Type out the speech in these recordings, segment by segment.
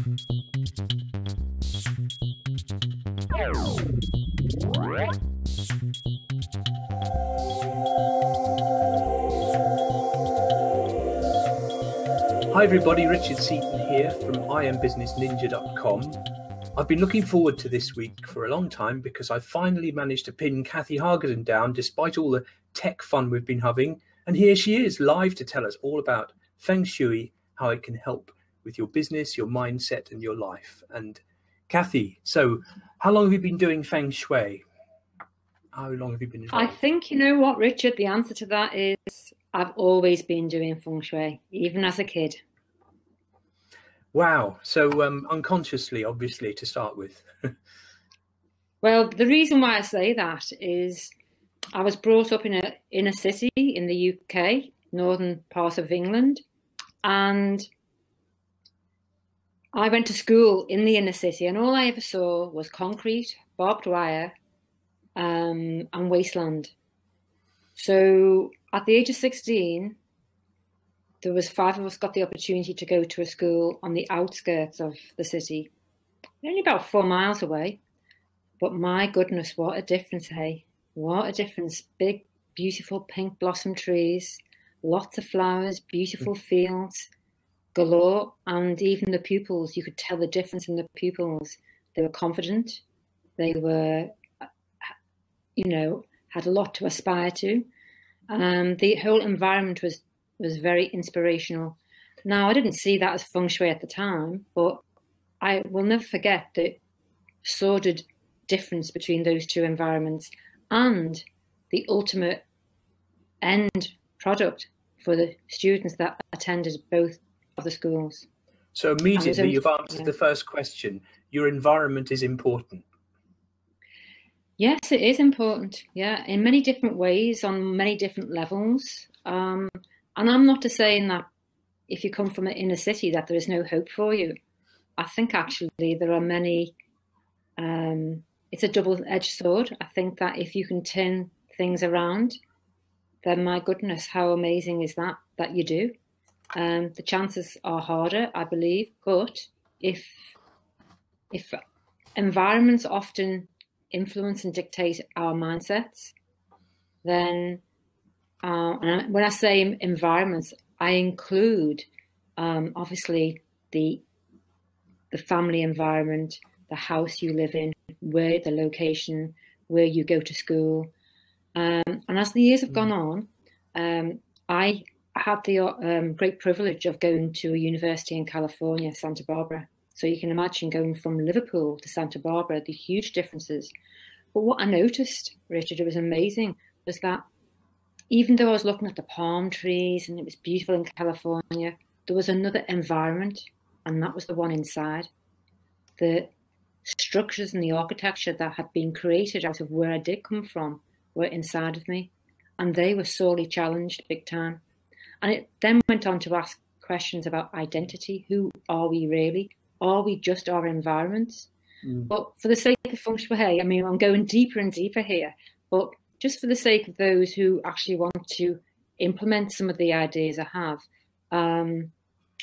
Hi everybody, Richard Seaton here from IamBusinessNinja.com. I've been looking forward to this week for a long time because I finally managed to pin Cathi Hargaden down despite all the tech fun we've been having. And here she is live to tell us all about Feng Shui, how it can help with your business, your mindset and your life. And Cathi, so how long have you been doing Feng Shui? How long have you been involved? I think, you know what, Richard, the answer to that is I've always been doing Feng Shui, even as a kid. Wow. So unconsciously, obviously, to start with. Well, the reason why I say that is I was brought up in a city in the UK, northern part of England, and I went to school in the inner city, and all I ever saw was concrete, barbed wire, and wasteland. So at the age of 16, there was 5 of us got the opportunity to go to a school on the outskirts of the city, only about 4 miles away. But my goodness, what a difference, hey? What a difference. Big, beautiful pink blossom trees, lots of flowers, beautiful fields, galore. And even the pupils, you could tell the difference in the pupils. They were confident. They were, had a lot to aspire to. The whole environment was very inspirational. Now, I didn't see that as Feng Shui at the time, but I will never forget the sordid difference between those two environments and the ultimate end product for the students that attended both of the schools. So immediately you've answered the first question. Your environment is important. Yes, it is important. Yeah, in many different ways, on many different levels. And I'm not to saying that if you come from an inner city that there is no hope for you. I think actually there are many, it's a double-edged sword. I think that if you can turn things around, then my goodness, how amazing is that you do. The chances are harder, I believe, but if environments often influence and dictate our mindsets, then and when I say environments, I include obviously the family environment, the house you live in, where the location, where you go to school. And as the years have gone on, I had the great privilege of going to a university in California, Santa Barbara. So you can imagine going from Liverpool to Santa Barbara, the huge differences. But what I noticed, Richard, it was amazing, was that even though I was looking at the palm trees and it was beautiful in California, there was another environment, and that was the one inside. The structures and the architecture that had been created out of where I did come from were inside of me, and they were sorely challenged big time. And it then went on to ask questions about identity. Who are we really? Are we just our environments? But for the sake of Feng Shui, I mean, I'm going deeper and deeper here, but just for the sake of those who actually want to implement some of the ideas I have, or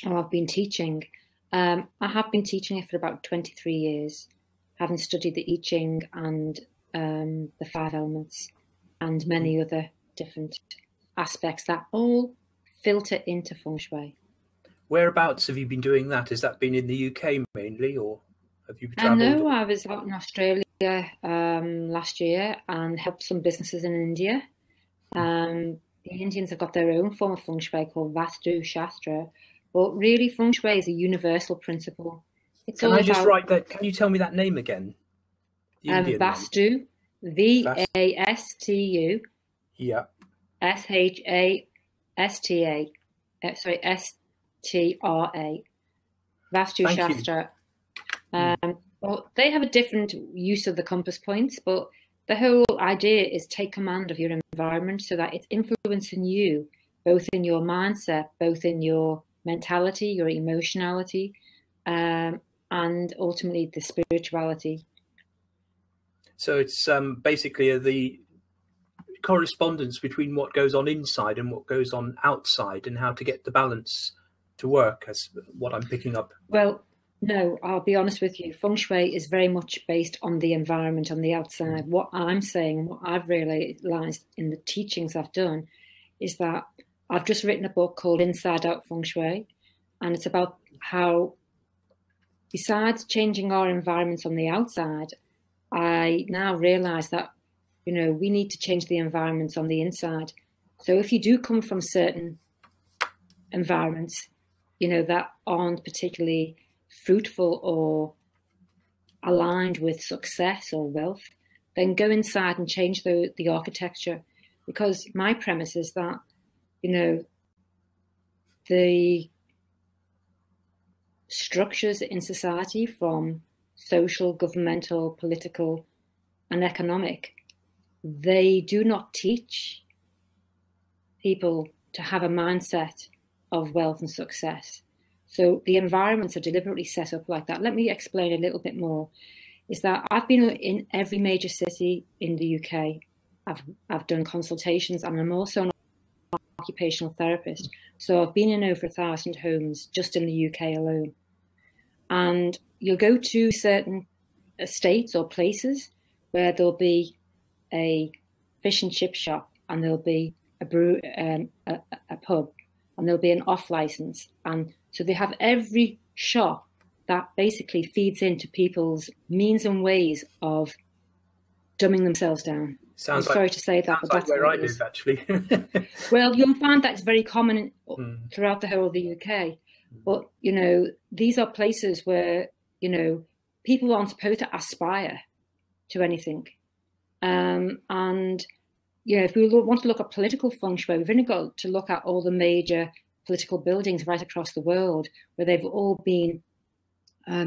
I've been teaching. I have been teaching it for about 23 years, having studied the I Ching and the 5 elements and many other different aspects that all filter into Feng Shui. Whereabouts have you been doing that? Has that been in the UK mainly, or have you travelled? No, I was out in Australia last year and helped some businesses in India. The Indians have got their own form of Feng Shui called Vastu Shastra, but really Feng Shui is a universal principle. It's Can I just write that? Can you tell me that name again? Vastu, Vastu. Yeah. Shasta. Sorry, STRA. Vastu Shastra. Well, they have a different use of the compass points, but the whole idea is take command of your environment so that it's influencing you, both in your mindset, both in your mentality, your emotionality, and ultimately the spirituality. So it's basically the correspondence between what goes on inside and what goes on outside, and how to get the balance to work, as what I'm picking up. Well, No, I'll be honest with you. Feng Shui is very much based on the environment on the outside. What I'm saying, what I've realized in the teachings I've done, is that I've just written a book called Inside Out Feng Shui, and it's about how, besides changing our environments on the outside, I now realize that, we need to change the environments on the inside. So if you do come from certain environments, that aren't particularly fruitful or aligned with success or wealth, then go inside and change the architecture. Because my premise is that, the structures in society, from social, governmental, political, and economic, they do not teach people to have a mindset of wealth and success. So the environments are deliberately set up like that. Let me explain a little bit more. Is that I've been in every major city in the UK. I've done consultations, and I'm also an occupational therapist. So I've been in over 1,000 homes just in the UK alone. And you'll go to certain estates or places where there'll be a fish and chip shop, and there'll be a pub, and there'll be an off license. And so they have every shop that basically feeds into people's means and ways of dumbing themselves down. I'm sorry to say that, but that's where I live, actually. Well, you'll find that's very common throughout the whole of the UK. But, these are places where, people aren't supposed to aspire to anything. And, if we want to look at political feng shui, we've only got to look at all the major political buildings right across the world, where they've all been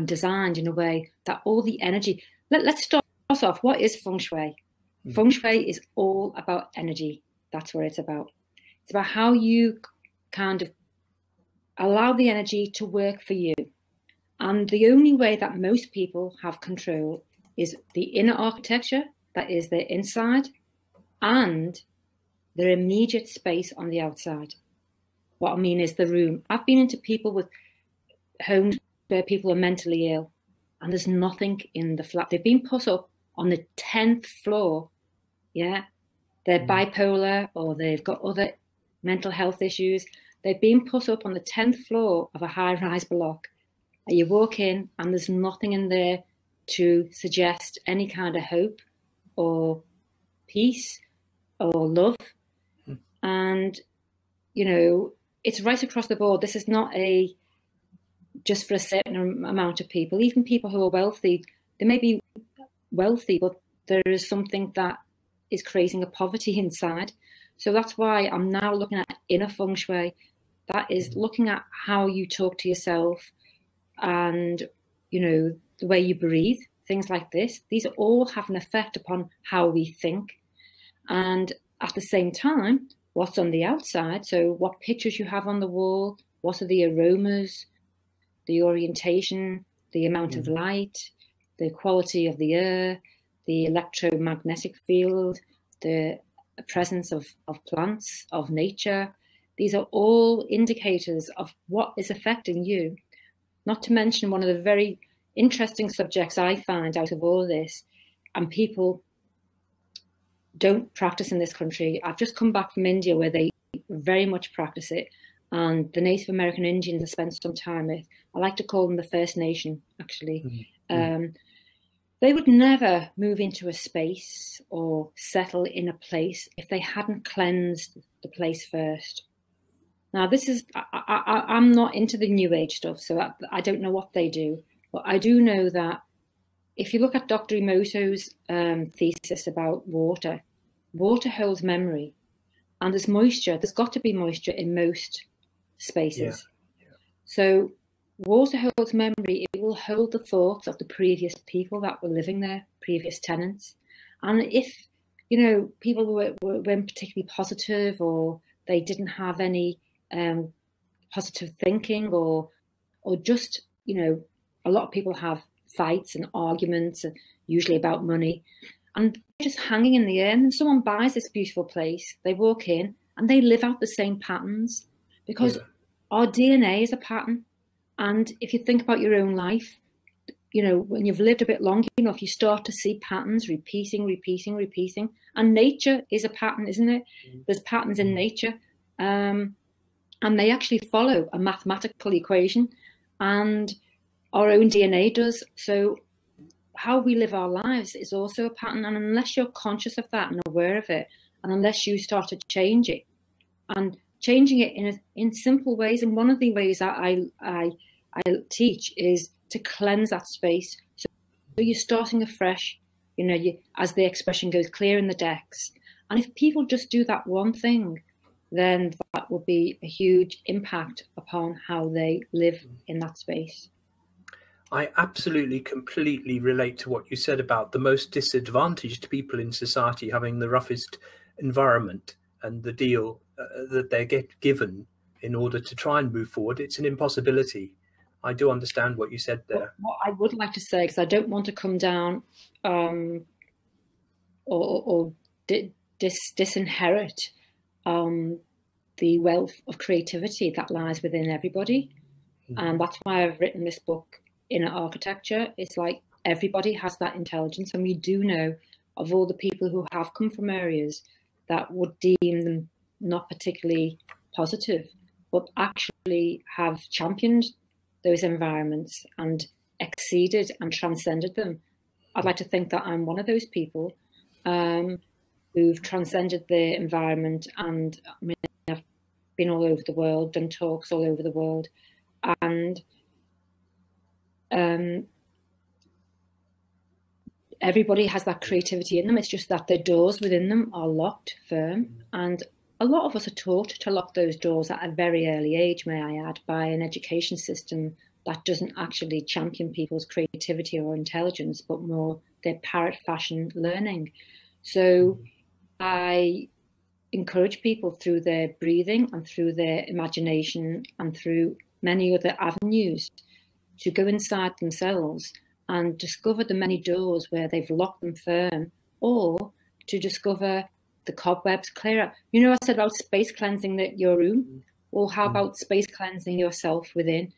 designed in a way that all the energy... Let's start off. What is feng shui? Feng shui is all about energy. That's what it's about. It's about how you kind of allow the energy to work for you. And the only way that most people have control is the inner architecture, that is their inside, and their immediate space on the outside. What I mean is the room. I've been into people with homes where people are mentally ill, and there's nothing in the flat. They've been put up on the 10th floor. Yeah. They're bipolar, or they've got other mental health issues. They've been put up on the 10th floor of a high-rise block. And you walk in, and there's nothing in there to suggest any kind of hope or peace or love. And, it's right across the board. This is not just for a certain amount of people. Even people who are wealthy, they may be wealthy, but there is something that is creating a poverty inside. So that's why I'm now looking at inner feng shui. That is looking at how you talk to yourself and, the way you breathe, things like this. These all have an effect upon how we think. And at the same time, what's on the outside, so what pictures you have on the wall, what are the aromas, the orientation, the amount of light, the quality of the air, the electromagnetic field, the presence of plants, of nature. These are all indicators of what is affecting you. Not to mention one of the very interesting subjects I find out of all this, and people don't practice in this country. I've just come back from India, where they very much practice it. And the Native American Indians I spent some time with, I like to call them the First Nation, actually. They would never move into a space or settle in a place if they hadn't cleansed the place first. Now, this is, I'm not into the New Age stuff, so I don't know what they do. But I do know that if you look at Dr. Emoto's thesis about water, water holds memory. And there's moisture. There's got to be moisture in most spaces. Yeah. So water holds memory. It will hold the thoughts of the previous people that were living there, previous tenants. And if, people weren't particularly positive, or they didn't have any positive thinking, or just, a lot of people have fights and arguments, usually about money, and they're just hanging in the air. And someone buys this beautiful place, they walk in and they live out the same patterns, because our DNA is a pattern. And if you think about your own life, you know, when you've lived a bit long enough, you start to see patterns repeating. And nature is a pattern, isn't it? There's patterns in nature. And they actually follow a mathematical equation, and our own DNA does. So how we live our lives is also a pattern. And unless you're conscious of that and aware of it, and unless you start to change it, and changing it in simple ways, and one of the ways that I teach is to cleanse that space. So you're starting afresh, you know, as the expression goes, clearing the decks. And if people just do that one thing, then that will be a huge impact upon how they live in that space. I absolutely, completely relate to what you said about the most disadvantaged people in society having the roughest environment and the deal that they get given in order to try and move forward. It's an impossibility. I do understand what you said there. What I would like to say, because I don't want to come down or disinherit the wealth of creativity that lies within everybody. And that's why I've written this book, Inner Architecture. It's like everybody has that intelligence, and we do know of all the people who have come from areas that would deem them not particularly positive, but actually have championed those environments and exceeded and transcended them. I'd like to think that I'm one of those people who've transcended the environment, and I mean, I've been all over the world, done talks all over the world, and everybody has that creativity in them. It's just that the doors within them are locked firm, and a lot of us are taught to lock those doors at a very early age, may I add, by an education system that doesn't actually champion people's creativity or intelligence, but more their parrot fashion learning. So I encourage people through their breathing and through their imagination and through many other avenues to go inside themselves and discover the many doors where they've locked them firm, or to discover the cobwebs clearer. You know, I said about space cleansing your room. Well, how about space cleansing yourself within?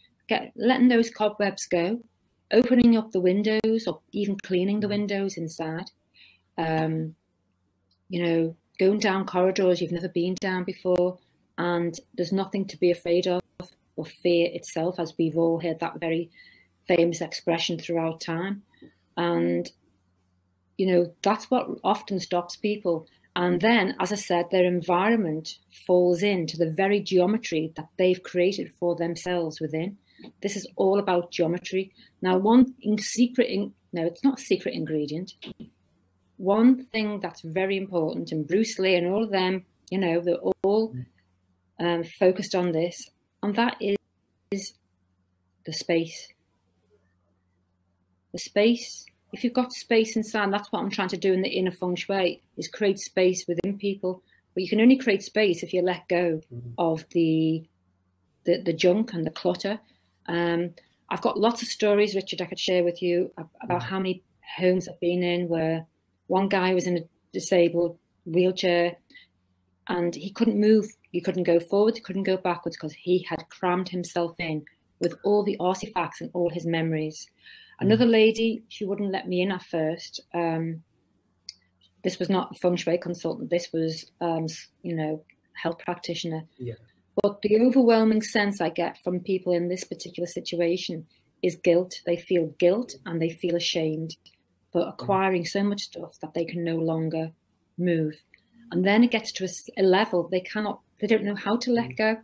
Letting those cobwebs go, opening up the windows, or even cleaning the windows inside. You know, going down corridors you've never been down before, and there's nothing to be afraid of, or fear itself, as we've all heard that very famous expression throughout time. And, you know, that's what often stops people. And then, as I said, their environment falls into the very geometry that they've created for themselves within. This is all about geometry. Now, no, it's not a secret ingredient. One thing that's very important, and Bruce Lee and all of them, you know, they're all focused on this, and that is the space. The space. If you've got space inside, that's what I'm trying to do in the inner Feng Shui, is create space within people. But you can only create space if you let go of the junk and the clutter. I've got lots of stories, Richard, I could share with you about how many homes I've been in where one guy was in a disabled wheelchair and he couldn't move. He couldn't go forward, he couldn't go backwards, because he had crammed himself in with all the artifacts and all his memories. Another lady, she wouldn't let me in at first. This was not a Feng Shui consultant. This was, you know, health practitioner. Yeah. But the overwhelming sense I get from people in this particular situation is guilt. They feel guilt and they feel ashamed for acquiring so much stuff that they can no longer move. And then it gets to a level they don't know how to let go.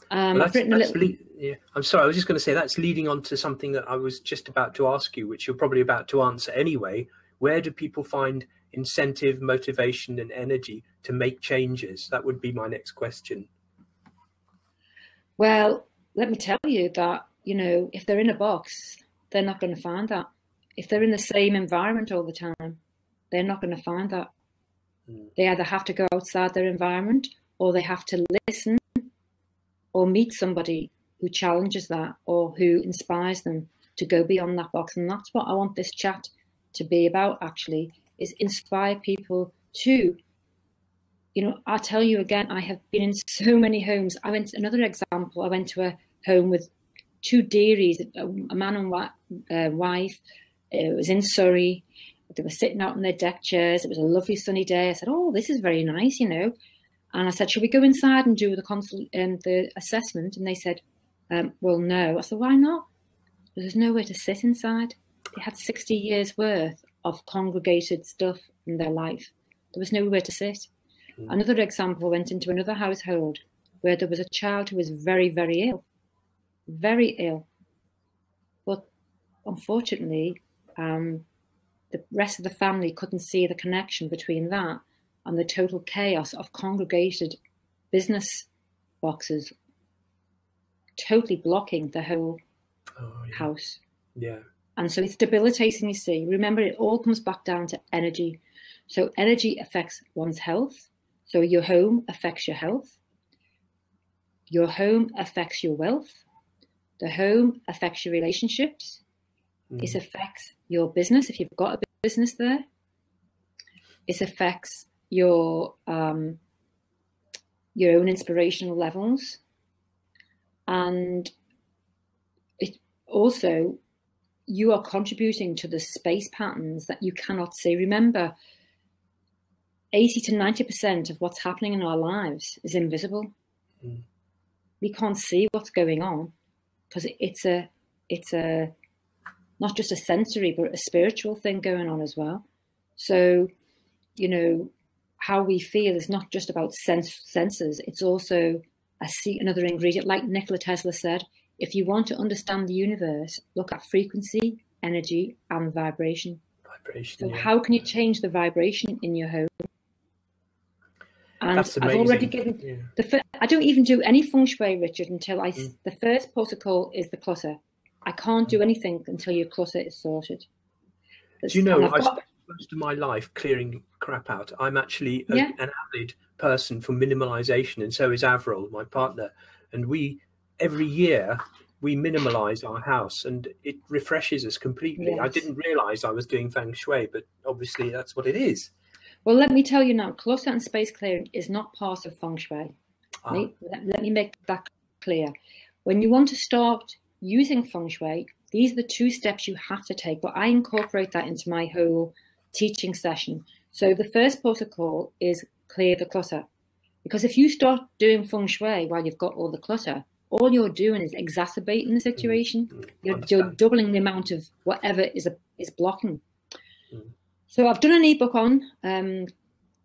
I'm sorry, I was just going to say that's leading on to something that I was just about to ask you, which you're probably about to answer anyway. Where do people find incentive, motivation, and energy to make changes? That would be my next question. Well, let me tell you that, you know, if they're in a box, they're not going to find that. If they're in the same environment all the time, they're not going to find that. They either have to go outside their environment, or they have to listen or meet somebody who challenges that or who inspires them to go beyond that box. And that's what I want this chat to be about, actually, is inspire people to, you know, I'll tell you again, I have been in so many homes. Another example, I went to a home with two dairies, a man and wife. It was in Surrey. They were sitting out on their deck chairs. It was a lovely sunny day. I said, "Oh, this is very nice, you know." And I said, "Shall we go inside and do the assessment?" And they said, "Well, no." I said, "Why not?" There's nowhere to sit inside. They had 60 years worth of congregated stuff in their life. There was nowhere to sit. Another example, went into another household where there was a child who was very, very ill. Very ill. But unfortunately, the rest of the family couldn't see the connection between that and the total chaos of congregated business boxes, totally blocking the whole house. Yeah. And so it's debilitating, you see. Remember, it all comes back down to energy. So energy affects one's health. So your home affects your health. Your home affects your wealth. The home affects your relationships. It affects your business, if you've got a business there. It affects your own inspirational levels. And it also, you are contributing to the space patterns that you cannot see. Remember, 80 to 90% of what's happening in our lives is invisible. We can't see what's going on because it's a not just a sensory, but a spiritual thing going on as well. So, you know, how we feel is not just about senses. It's also another ingredient. Like Nikola Tesla said, if you want to understand the universe, look at frequency, energy, and vibration. So how can you change the vibration in your home? And That's amazing. I've already given I don't even do any feng shui, Richard, until the first protocol is the clutter. I can't do anything until your clutter is sorted. Do you know, I spent most of my life clearing crap out. I'm actually an avid person for minimalisation, and so is Avril, my partner. And every year, we minimalise our house, and it refreshes us completely. Yes. I didn't realise I was doing Feng Shui, but obviously that's what it is. Well, let me tell you now, clutter and space clearing is not part of Feng Shui. Let me make that clear. When you want to start using Feng Shui, these are the 2 steps you have to take, but I incorporate that into my whole teaching session. So the first protocol is clear the clutter. Because if you start doing Feng Shui while you've got all the clutter, all you're doing is exacerbating the situation. You're doubling the amount of whatever is blocking. So I've done an ebook on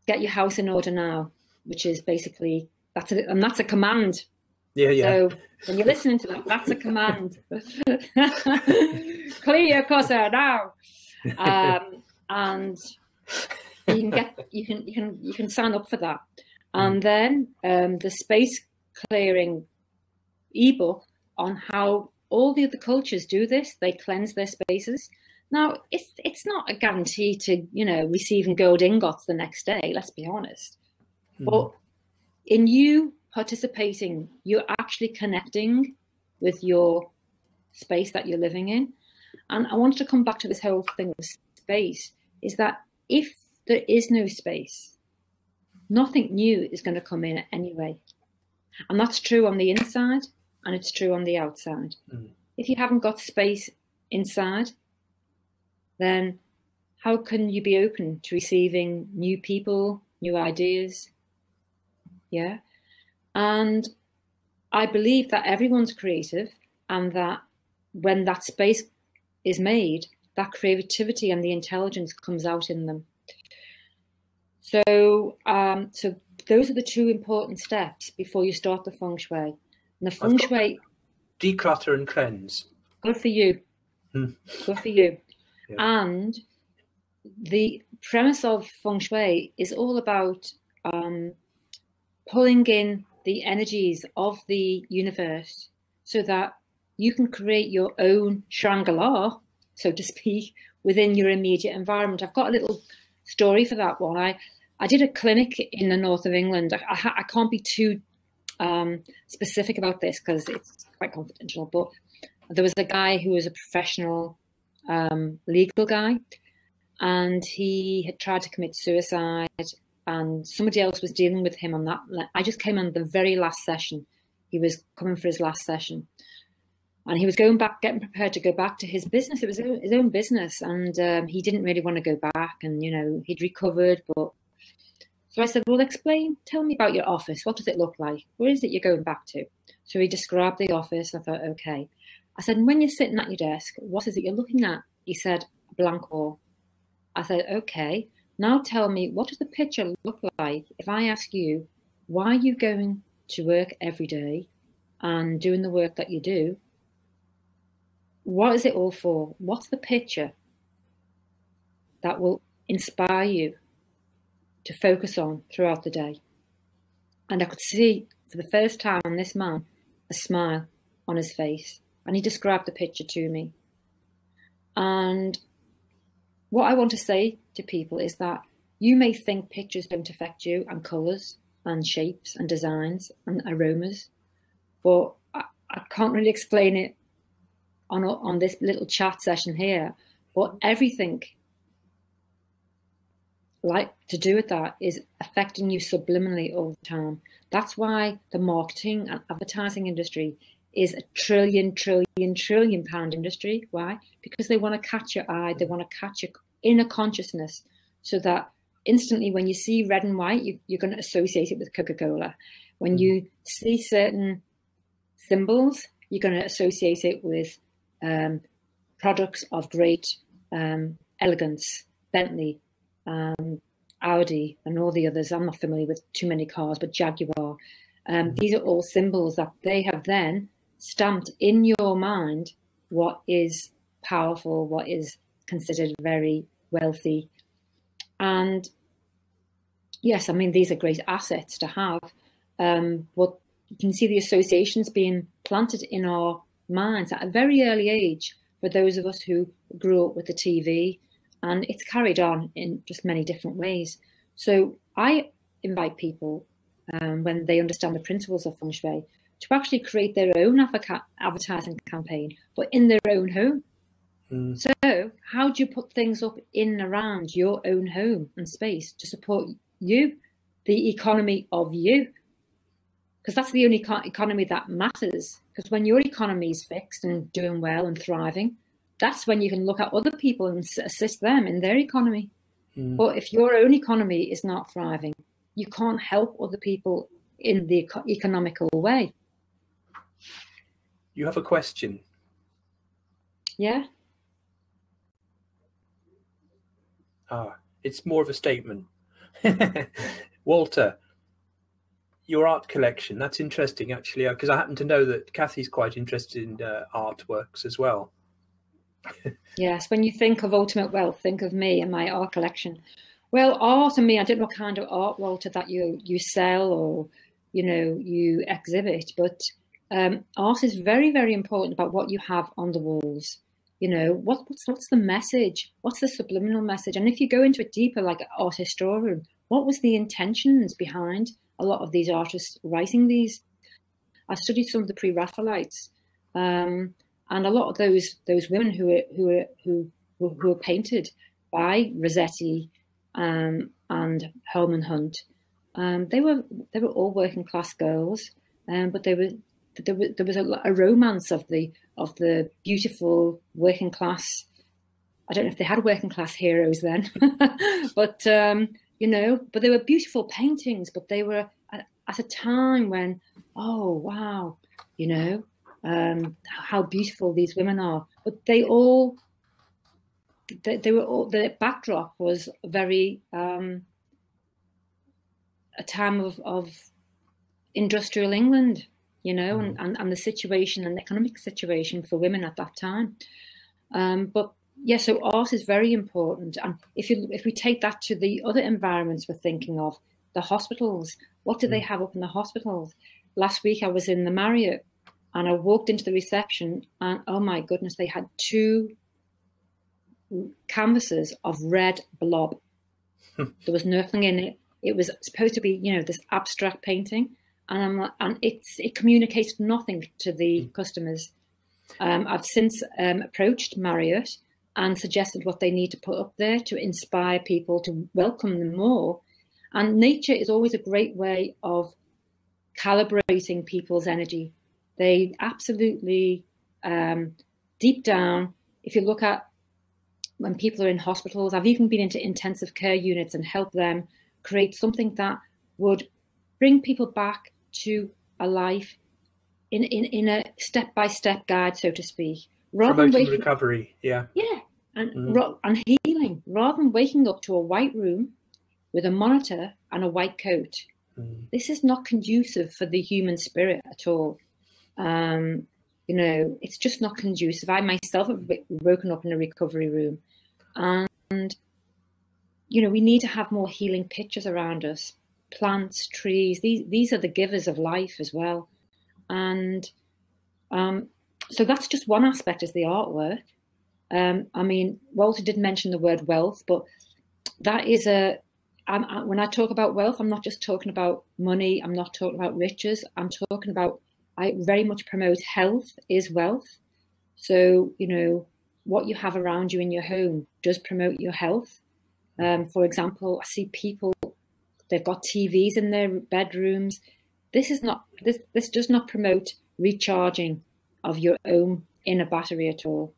Get Your House in Order Now, which is basically, that's a command. Yeah. So when you're listening to that, that's a command. Clear your clutter now. And you can sign up for that. And then the space clearing ebook on how all the other cultures do this. They cleanse their spaces. Now, it's not a guarantee to, receiving gold ingots the next day, let's be honest. But in you participating, you're actually connecting with your space that you're living in. And I want to come back to this whole thing of space, is that if there is no space, nothing new is going to come in anyway. And that's true on the inside, and it's true on the outside. If you haven't got space inside, then how can you be open to receiving new people, new ideas? Yeah. And I believe that everyone's creative, and that when that space is made, that creativity and the intelligence comes out in them. So those are the 2 important steps before you start the Feng Shui. And the Feng Shui... Declutter and cleanse. Good for you. Good for you. Yeah. And the premise of Feng Shui is all about pulling in the energies of the universe so that you can create your own Shangri-La, so to speak, within your immediate environment. I've got a little story for that one. I did a clinic in the north of England. I can't be too specific about this because it's quite confidential, but there was a guy who was a professional legal guy, and he had tried to commit suicide, and somebody else was dealing with him on that. I just came on the very last session. He was coming for his last session. And he was getting prepared to go back to his business. It was his own business, and he didn't really want to go back. And he'd recovered, but so I said, "Well, tell me about your office. What does it look like? Where is it you're going back to?" So he described the office. I thought, okay. I said, "When you're sitting at your desk, what is it you're looking at?" He said, "A blank wall." I said, "Okay. Now tell me, what does the picture look like if I ask you, why are you going to work every day and doing the work that you do? What is it all for? What's the picture that will inspire you to focus on throughout the day?" And I could see for the first time on this man a smile on his face, and he described the picture to me. And what I want to say to people is that you may think pictures don't affect you, and colours and shapes and designs and aromas, but I can't really explain it on this little chat session here. But everything like to do with that is affecting you subliminally all the time. That's why the marketing and advertising industry is a trillion pound industry. Why? Because they want to catch your eye. They want to catch your inner consciousness, so that instantly when you see red and white, you're going to associate it with Coca-Cola. When you see certain symbols, you're going to associate it with products of great elegance, Bentley, Audi, and all the others. I'm not familiar with too many cars, but Jaguar. These are all symbols that they have then stamped in your mind what is powerful, what is considered very wealthy. And yes, I mean, these are great assets to have, but you can see the associations being planted in our minds at a very early age for those of us who grew up with the TV, and it's carried on in just many different ways. So I invite people, when they understand the principles of Feng Shui, to actually create their own advertising campaign, but in their own home. So how do you put things up in and around your own home and space to support you, the economy of you? Because that's the only economy that matters. Because when your economy is fixed and doing well and thriving, that's when you can look at other people and assist them in their economy. But if your own economy is not thriving, you can't help other people in the economical way. You have a question? Yeah. It's more of a statement. Walter, your art collection, that's interesting actually, because I happen to know that Cathy's quite interested in artworks as well. Yes, when you think of ultimate wealth, think of me and my art collection. Well, art and me, I don't know what kind of art, Walter, that you sell or you exhibit, but art is very, very important about what you have on the walls. What's the message? What's the subliminal message? And if you go into it deeper, like an art historian, what was the intentions behind a lot of these artists writing these? I studied some of the pre-Raphaelites, and a lot of those women who were painted by Rossetti and Holman Hunt, they were all working class girls, but there was a romance of the beautiful working class. I don't know if they had working class heroes then, but but they were beautiful paintings. But they were at a time when, oh wow, how beautiful these women are. But they were all. The backdrop was very a time of industrial England. And the situation and the economic situation for women at that time. But yeah, so art is very important. And if we take that to the other environments we're thinking of, the hospitals, what do they have up in the hospitals? Last week I was in the Marriott and I walked into the reception and oh my goodness, they had 2 canvases of red blob. There was nothing in it. It was supposed to be, this abstract painting. And it communicates nothing to the customers. I've since approached Marriott and suggested what they need to put up there to inspire people to welcome them more. And nature is always a great way of calibrating people's energy. They absolutely Deep down, if you look at when people are in hospitals, I've even been into intensive care units and helped them create something that would bring people back to a life in a step-by-step guide, so to speak. Promoting recovery, yeah. Yeah, and healing, rather than waking up to a white room with a monitor and a white coat. This is not conducive for the human spirit at all. It's just not conducive. I myself have woken up in a recovery room, and we need to have more healing pictures around us. Plants, trees, these are the givers of life as well. And so that's just one aspect, is the artwork. Walter did mention the word wealth, but that is when I talk about wealth, I'm not just talking about money. I'm not talking about riches. I'm talking about, I very much promote health is wealth. So, what you have around you in your home does promote your health. For example, I see people, they've got TVs in their bedrooms. This does not promote recharging of your own inner battery at all.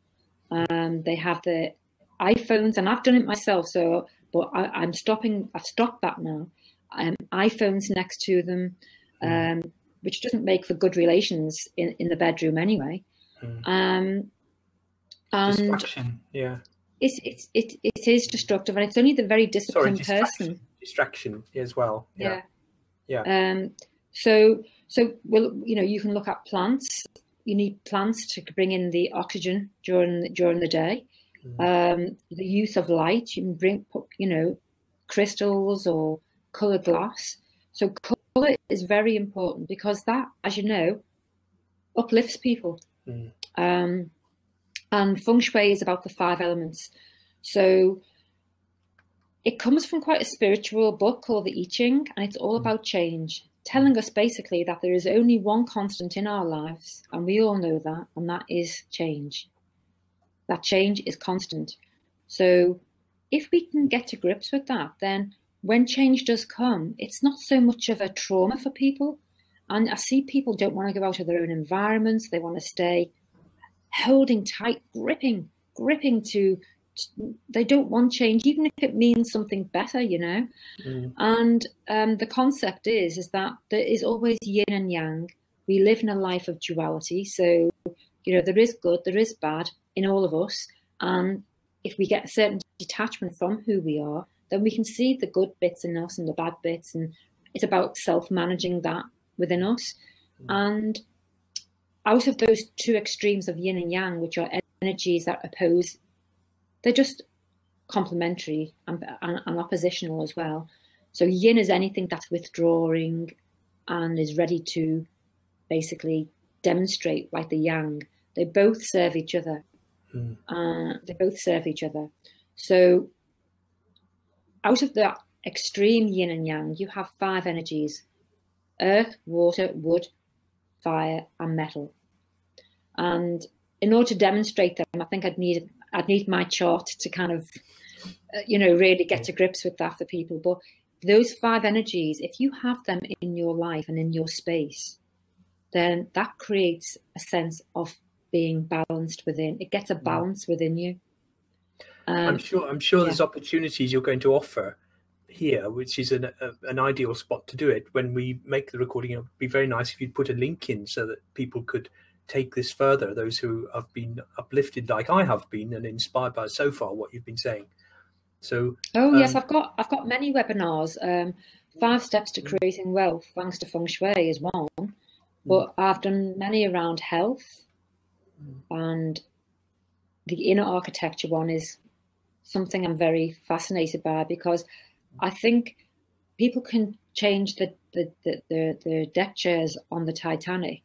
They have the iPhones, and I've done it myself. But I've stopped that now. iPhones next to them, which doesn't make for good relations in the bedroom anyway. And distraction, yeah. It is destructive, and it's only the very disciplined person. Distraction as well. Yeah. So you can look at plants. You need plants to bring in the oxygen during the day. The use of light, you can put crystals or colored glass. So color is very important, because that, as you know, uplifts people. And Feng Shui is about the 5 elements. So it comes from quite a spiritual book called the I Ching, and it's all about change, telling us basically that there is only one constant in our lives, and we all know that, and that is change. That change is constant. So if we can get to grips with that, then when change does come, it's not so much of a trauma for people. And I see people don't want to go out of their own environments. They want to stay holding tight, gripping to, they don't want change, even if it means something better, And the concept is that there is always yin and yang. We live in a life of duality. So, there is good, there is bad in all of us. And if we get a certain detachment from who we are, then we can see the good bits in us and the bad bits. And it's about self-managing that within us. And out of those 2 extremes of yin and yang, which are energies that oppose, they're just complementary and oppositional as well. So yin is anything that's withdrawing and is ready to basically demonstrate, like the yang. They both serve each other. So out of that extreme yin and yang, you have 5 energies: earth, water, wood, fire, and metal. And in order to demonstrate them, I think I'd need my chart to kind of, really get to grips with that for people. But those 5 energies, if you have them in your life and in your space, then that creates a sense of being balanced within. It gets a balance within you. I'm sure there's opportunities you're going to offer here, which is an ideal spot to do it. When we make the recording, it would be very nice if you'd put a link in so that people could take this further, those who have been uplifted like I have been and inspired by so far what you've been saying. So yes, I've got many webinars. 5 steps to creating wealth thanks to Feng Shui is one, but I've done many around health, and the inner architecture one is something I'm very fascinated by, because I think people can change the deck chairs on the Titanic,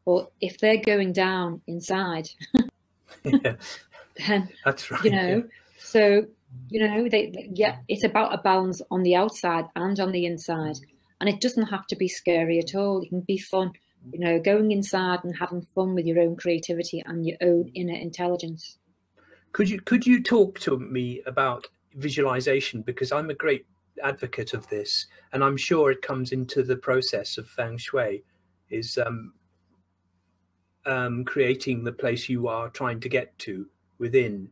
but if they're going down inside, then that's right. So it's about a balance on the outside and on the inside, and it doesn't have to be scary at all. It can be fun, going inside and having fun with your own creativity and your own inner intelligence. Could you talk to me about visualization, because I'm a great advocate of this, and I'm sure it comes into the process of Feng Shui, is creating the place you are trying to get to within.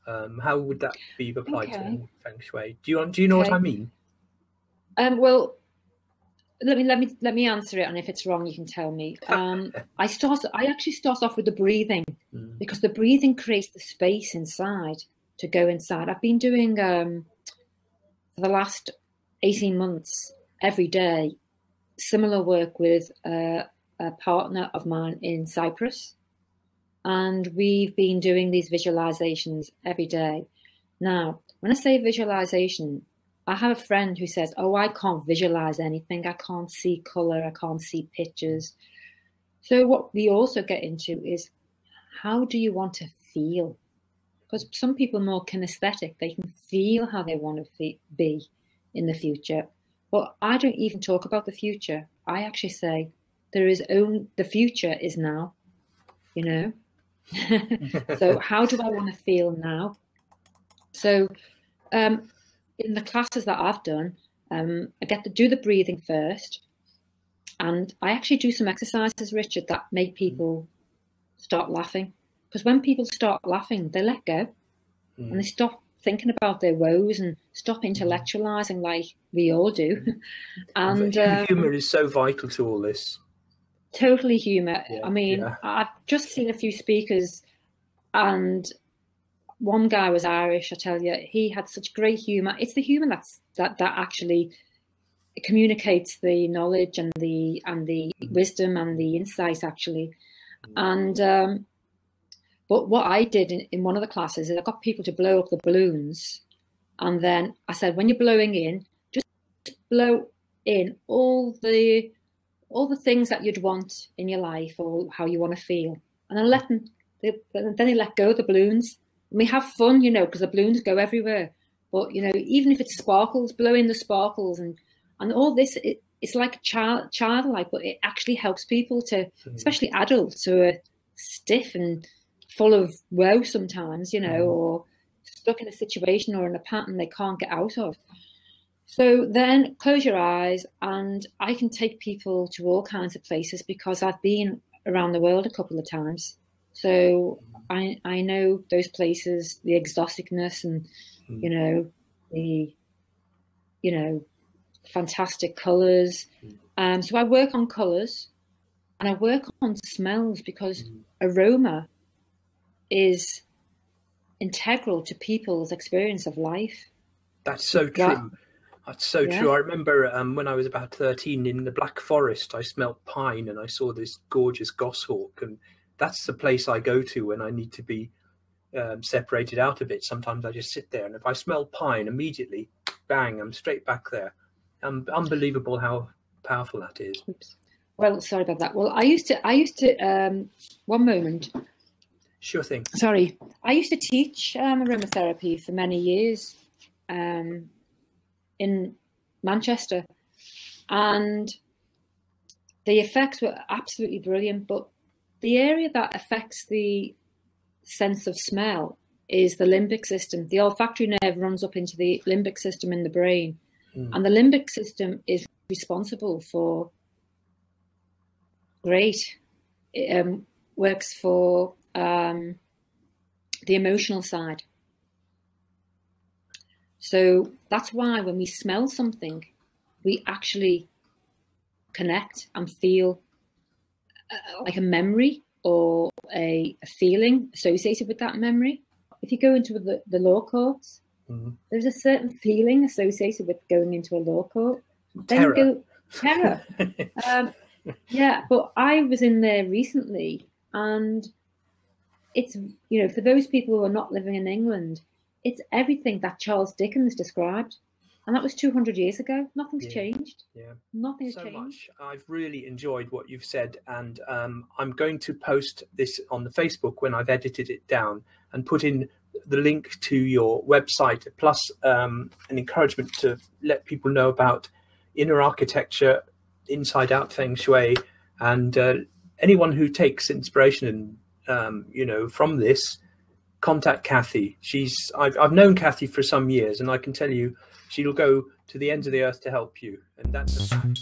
How would that be applied to Feng Shui? Do you know what I mean? Well, let me answer it, and if it's wrong, you can tell me. I actually start off with the breathing, because the breathing creates the space inside to go inside. I've been doing for the last 18 months every day similar work with a partner of mine in Cyprus, and we've been doing these visualizations every day. Now, when I say visualization, I have a friend who says, oh, I can't visualize anything. I can't see color. I can't see pictures. So what we also get into is, how do you want to feel? Because some people are more kinesthetic. They can feel how they want to be in the future. But I don't even talk about the future. I actually say the future is now, you know? So how do I want to feel now? So in the classes that I've done, I get to do the breathing first. And I actually do some exercises, Richard, that make people start laughing. Because when people start laughing, they let go and they stop thinking about their woes and stop intellectualizing like we all do. And humor is so vital to all this. Totally humor. Yeah, I mean, I've just seen a few speakers, and one guy was Irish. I tell you, he had such great humor. It's the humor that actually communicates the knowledge and the wisdom and the insight, actually. And but what I did in one of the classes is I got people to blow up the balloons, and then I said, when you're blowing in, just blow in all the things that you'd want in your life or how you want to feel, and then then they let go of the balloons. And we have fun, you know, because the balloons go everywhere. But you know, even if it's sparkles, blow in the sparkles, and all this. It's like childlike, but it actually helps people to, especially adults who are stiff and full of woe sometimes, you know, or stuck in a situation or in a pattern they can't get out of. So then close your eyes, and I can take people to all kinds of places because I've been around the world a couple of times. So I know those places, the exoticness and, you know, the, you know, fantastic colours. So I work on colours and I work on smells, because aroma is integral to people's experience of life. That's so true. That's so true. I remember when I was about 13 in the Black Forest, I smelt pine and I saw this gorgeous goshawk, and that's the place I go to when I need to be separated out of it. Sometimes I just sit there, and if I smell pine, immediately, bang, I'm straight back there. Unbelievable how powerful that is. Oops. Well, sorry about that. Well, I used to one moment. Sure thing. Sorry. I used to teach aromatherapy for many years in Manchester, and the effects were absolutely brilliant. But the area that affects the sense of smell is the limbic system. The olfactory nerve runs up into the limbic system in the brain, and the limbic system is responsible for works for the emotional side. So that's why when we smell something, we actually connect and feel like a memory or a feeling associated with that memory. If you go into the law courts, there's a certain feeling associated with going into a law court. Terror. Then you go, terror. Yeah, but I was in there recently, and it's, you know, for those people who are not living in England, it's everything that Charles Dickens described. And that was 200 years ago. Nothing's changed. Yeah. Nothing's changed. Much. I've really enjoyed what you've said. And I'm going to post this on the Facebook when I've edited it down and put in the link to your website, plus an encouragement to let people know about inner architecture, inside out Feng Shui, and anyone who takes inspiration and you know, from this, contact Cathi. I've known Cathi for some years, and I can tell you she'll go to the ends of the earth to help you, and that's a fact.